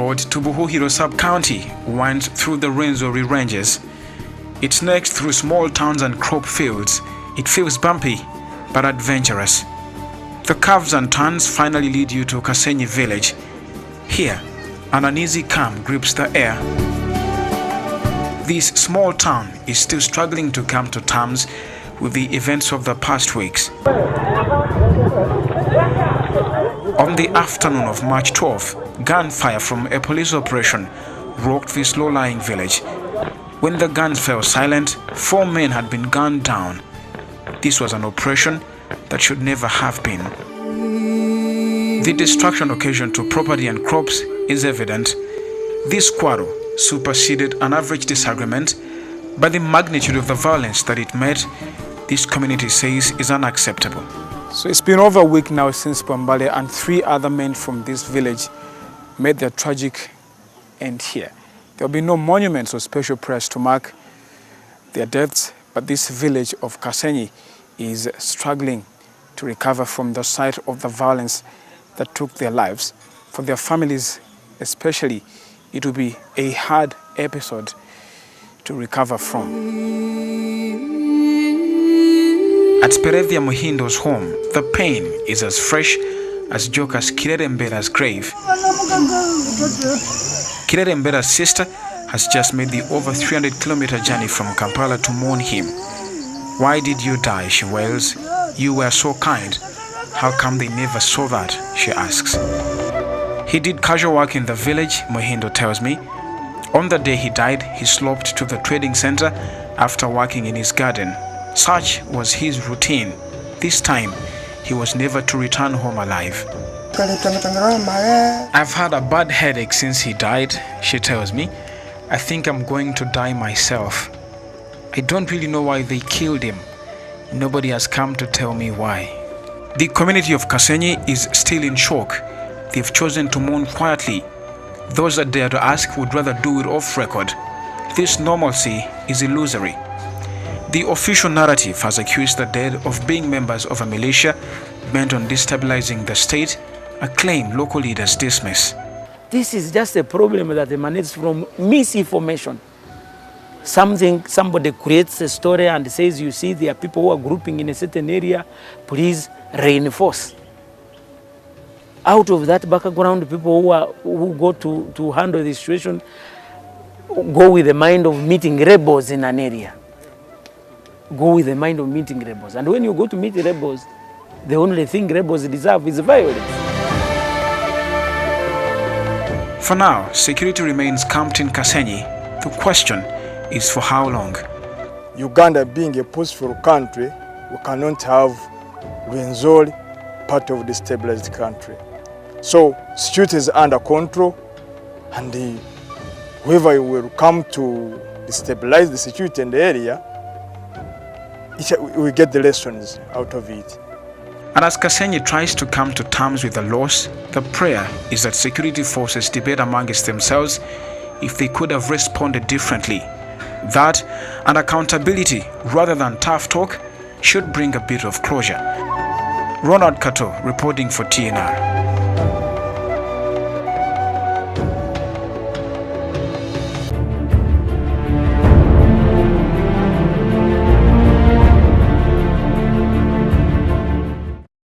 road to Buhuhiro sub-county went through the Rwenzori ranges. It's next through small towns and crop fields. It feels bumpy, but adventurous. The curves and turns finally lead you to Kasenyi village. Here, an uneasy calm grips the air. This small town is still struggling to come to terms with the events of the past weeks. On the afternoon of March 12, gunfire from a police operation rocked this low-lying village. When the guns fell silent, 4 men had been gunned down. This was an operation that should never have been. The destruction occasioned to property and crops is evident. This quarrel superseded an average disagreement, but the magnitude of the violence that it met, this community says, is unacceptable. So it's been over a week now since Pambale and 3 other men from this village made their tragic end here. There will be no monuments or special prayers to mark their deaths, but this village of Kasenyi is struggling to recover from the sight of the violence that took their lives. For their families especially, it will be a hard episode to recover from. At Perevia Muhindo's home, the pain is as fresh as Joker's Kirerembera's grave. Kirerembera's sister has just made the over 300-kilometer journey from Kampala to mourn him. "Why did you die?" she wails. "You were so kind. How come they never saw that?" she asks. He did casual work in the village, Muhindo tells me. On the day he died, he sloped to the trading center after working in his garden. Such was his routine. This time, he was never to return home alive. "I've had a bad headache since he died," she tells me. "I think I'm going to die myself. I don't really know why they killed him. Nobody has come to tell me why." The community of Kasenyi is still in shock. They've chosen to mourn quietly. Those that dare to ask would rather do it off record. This normalcy is illusory. The official narrative has accused the dead of being members of a militia bent on destabilizing the state, a claim local leaders dismiss. This is just a problem that emanates from misinformation. Somebody creates a story and says, you see, there are people who are grouping in a certain area, please reinforce. Out of that background, people who go to handle the situation go with the mind of meeting rebels in an area. Go with the mind of meeting rebels. And when you go to meet rebels, the only thing rebels deserve is violence. For now, security remains camped in Kasenyi. The question is for how long? Uganda being a peaceful country, we cannot have Rwenzori part of the stabilized country. So security is under control, and whoever will come to destabilize the security in the area, we get the lessons out of it. And as Kasenyi tries to come to terms with the loss, the prayer is that security forces debate amongst themselves if they could have responded differently. That and accountability, rather than tough talk, should bring a bit of closure. Ronald Kato reporting for TNR.